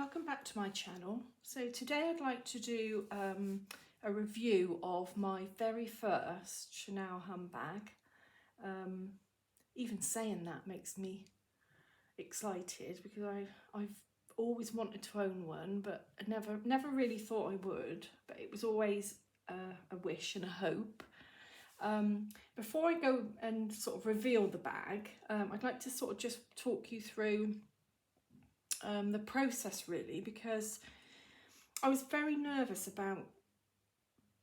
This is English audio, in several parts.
Welcome back to my channel. So today I'd like to do a review of my very first Chanel handbag. Even saying that makes me excited because I've always wanted to own one, but I never really thought I would, but it was always a wish and a hope. Before I go and sort of reveal the bag, I'd like to sort of just talk you through the process really, because I was very nervous about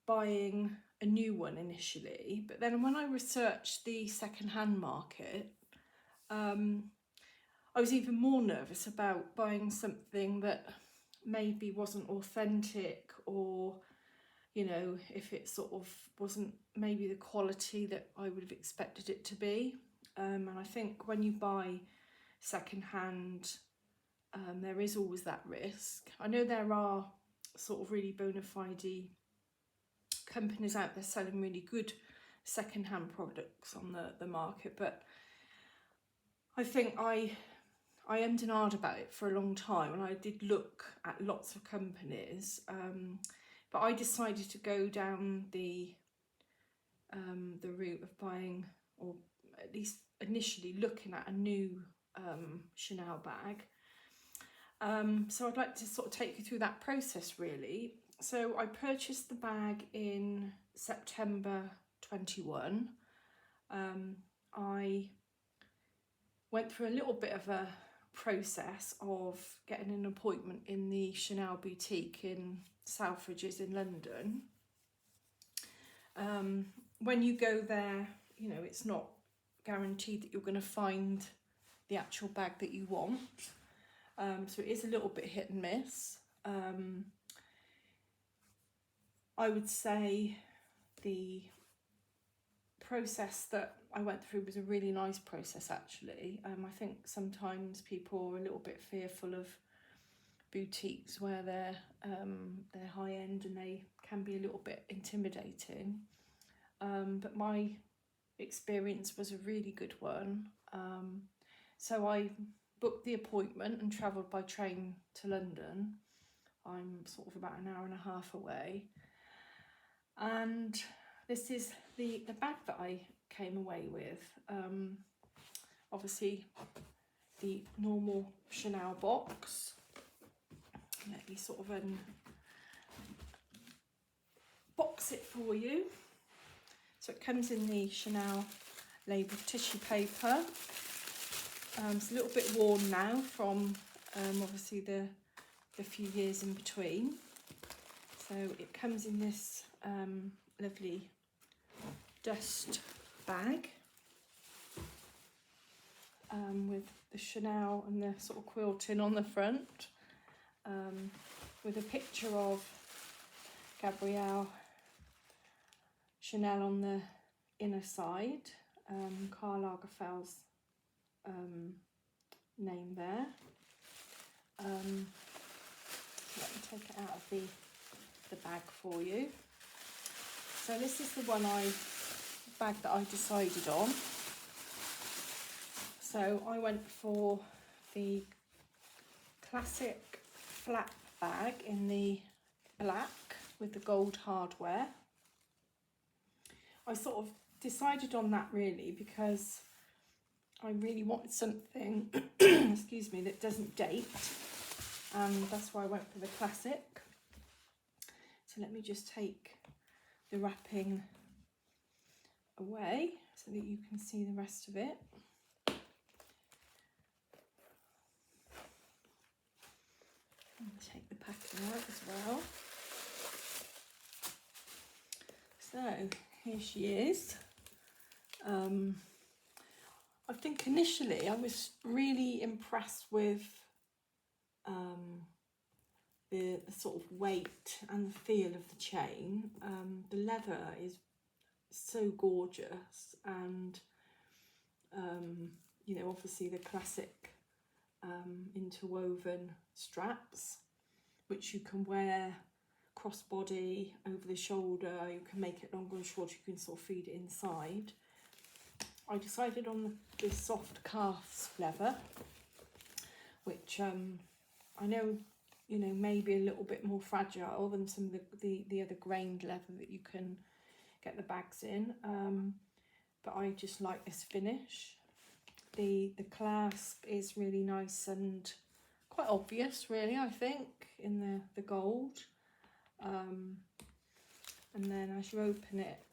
buying a new one initially, but then when I researched the second-hand market, I was even more nervous about buying something that maybe wasn't authentic, or you know, if it sort of wasn't maybe the quality that I would have expected it to be. And I think when you buy second-hand, there is always that risk. I know there are sort of really bona fide companies out there selling really good second-hand products on the market, but I think I ummed and ahed about it for a long time, and I did look at lots of companies, but I decided to go down the route of buying, or at least initially looking at, a new Chanel bag. So I'd like to sort of take you through that process really. So I purchased the bag in September 21. I went through a little bit of a process of getting an appointment in the Chanel boutique in Selfridges in London. When you go there, you know, it's not guaranteed that you're going to find the actual bag that you want. So it is a little bit hit and miss. I would say the process that I went through was a really nice process actually. I think sometimes people are a little bit fearful of boutiques where they're high end and they can be a little bit intimidating. But my experience was a really good one. So I booked the appointment and travelled by train to London. I'm sort of about an hour and a half away. And this is the bag that I came away with. Obviously the normal Chanel box. Let me sort of box it for you. So it comes in the Chanel labelled tissue paper. It's a little bit worn now from obviously the few years in between. So it comes in this lovely dust bag with the Chanel and the sort of quilting on the front, with a picture of Gabrielle Chanel on the inner side, Karl Lagerfeld's name there. Let me take it out of the bag for you. So this is the bag that I decided on. So I went for the classic flap bag in the black with the gold hardware. I sort of decided on that really because I really wanted something, excuse me, that doesn't date, and that's why I went for the classic. So let me just take the wrapping away so that you can see the rest of it. Take the packing out as well. So here she is. I think initially I was really impressed with the sort of weight and the feel of the chain. The leather is so gorgeous, and you know, obviously the classic interwoven straps, which you can wear crossbody, over the shoulder. You can make it longer and shorter, you can sort of feed it inside. I decided on this soft calf leather, which I know you know, maybe a little bit more fragile than some of the other grained leather that you can get the bags in. But I just like this finish. The clasp is really nice and quite obvious, really, I think, in the gold. And then as you open it,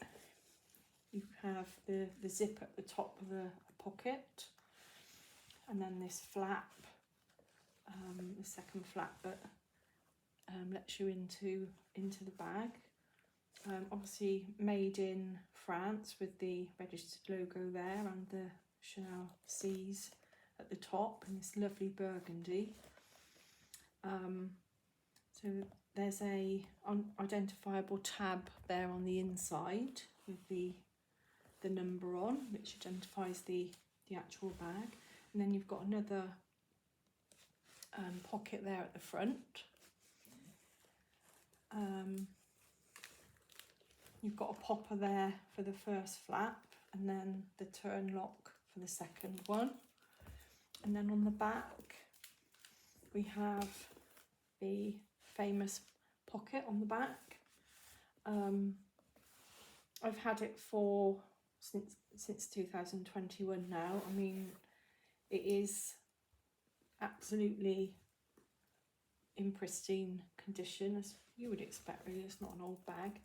you have the zip at the top of the pocket, and then this flap, the second flap that lets you into the bag. Obviously made in France with the registered logo there and the Chanel C's at the top in this lovely burgundy. So there's a identifiable tab there on the inside with the number on, which identifies the actual bag. And then you've got another pocket there at the front. You've got a popper there for the first flap, and then the turn lock for the second one. And then on the back we have the famous pocket on the back. I've had it for since 2021 now. I mean, it is absolutely in pristine condition, as you would expect, really. It's not an old bag.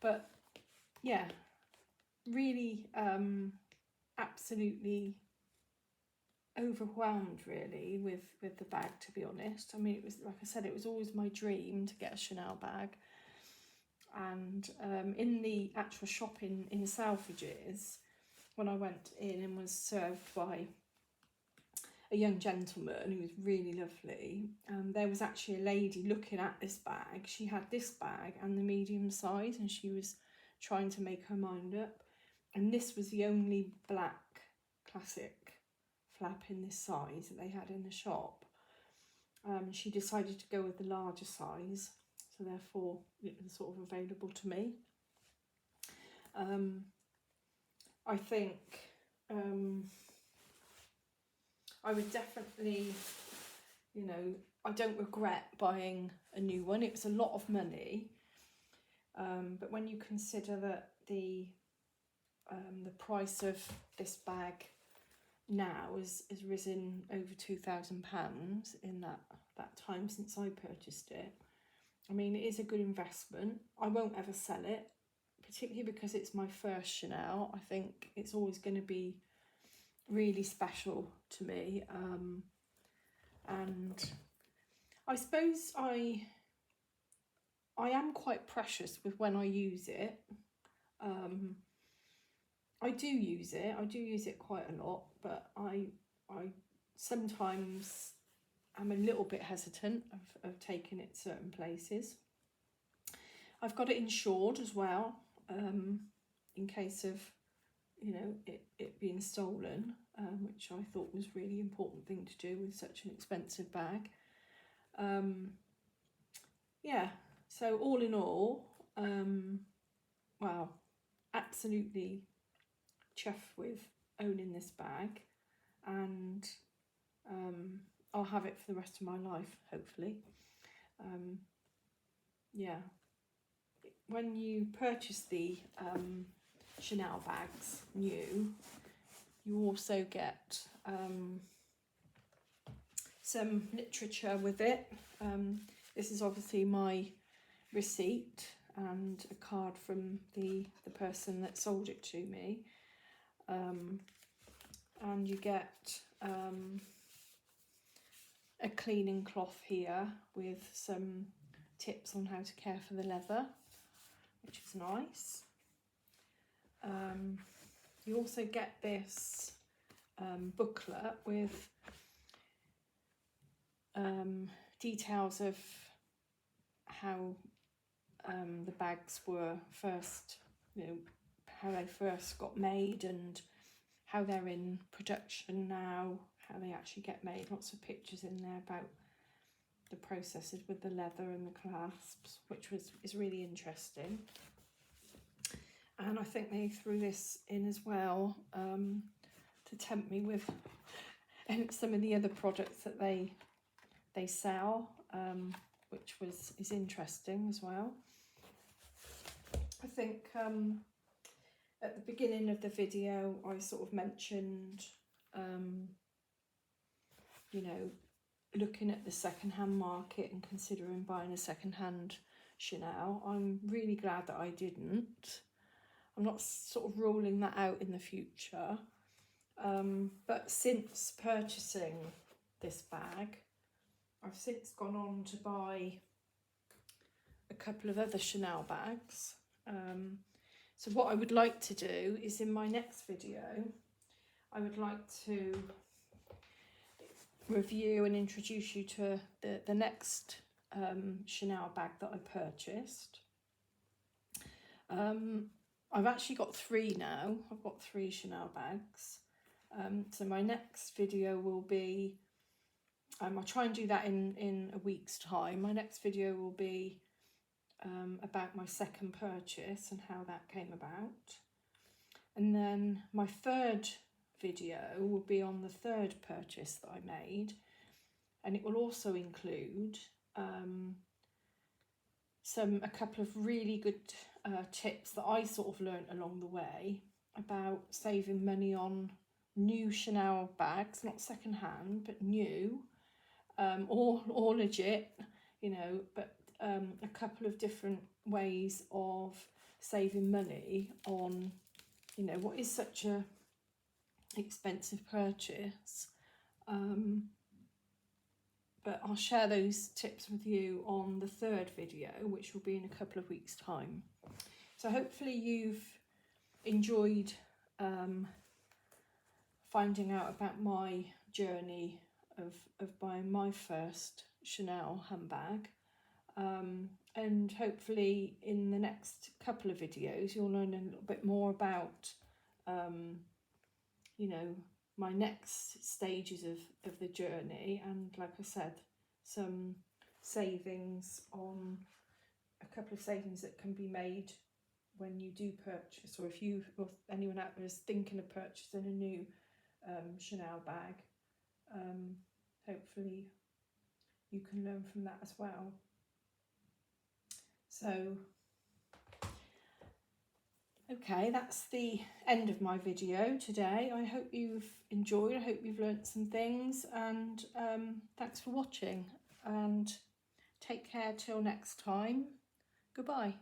But yeah, really absolutely overwhelmed really with the bag, to be honest. I mean, it was, like I said, it was always my dream to get a Chanel bag. And in the actual shop in Selfridges, when I went in and was served by a young gentleman who was really lovely, there was actually a lady looking at this bag. She had this bag and the medium size, and she was trying to make her mind up. And this was the only black classic flap in this size that they had in the shop. She decided to go with the larger size, so therefore it was sort of available to me. I think I would definitely, you know, I don't regret buying a new one. It was a lot of money, but when you consider that the price of this bag now has risen over £2,000 in that time since I purchased it. I mean, it is a good investment. I won't ever sell it, particularly because it's my first Chanel. I think it's always going to be really special to me. And I suppose I am quite precious with when I use it. I do use it quite a lot, but I sometimes am a little bit hesitant of taking it certain places. I've got it insured as well, in case of, you know, it being stolen, which I thought was a really important thing to do with such an expensive bag. Yeah, so all in all, wow, absolutely chuffed with owning this bag, and I'll have it for the rest of my life, hopefully. Yeah, when you purchase the Chanel bags new, you also get some literature with it. This is obviously my receipt and a card from the person that sold it to me. And you get a cleaning cloth here with some tips on how to care for the leather, which is nice. You also get this booklet with details of how the bags were first, you know, how they first got made and how they're in production now, how they actually get made. Lots of pictures in there about the processes with the leather and the clasps, which is really interesting. And I think they threw this in as well to tempt me with some of the other products that they they sell, which is interesting as well. I think at the beginning of the video I sort of mentioned, you know, looking at the second-hand market and considering buying a second-hand Chanel. I'm really glad that I didn't. I'm not sort of ruling that out in the future. But since purchasing this bag, I've since gone on to buy a couple of other Chanel bags. So what I would like to do is, in my next video, I would like to review and introduce you to the next Chanel bag that I purchased. I've actually got 3 now. I've got 3 Chanel bags. So my next video will be, I'll try and do that in a week's time. My next video will be about my second purchase and how that came about. And then my third video will be on the third purchase that I made. And it will also include a couple of really good tips that I sort of learnt along the way about saving money on new Chanel bags, not second hand, but new, or legit, you know, but a couple of different ways of saving money on, you know, what is such a expensive purchase. But I'll share those tips with you on the third video, which will be in a couple of weeks' time. So hopefully you've enjoyed finding out about my journey of buying my first Chanel handbag. And hopefully in the next couple of videos you'll learn a little bit more about you know, my next stages of the journey, and like I said, some savings on a couple of savings that can be made when you do purchase, or if anyone out there is thinking of purchasing a new Chanel bag. Hopefully you can learn from that as well. So okay, that's the end of my video today. I hope you've enjoyed, I hope you've learnt some things, and thanks for watching, and take care till next time. Goodbye.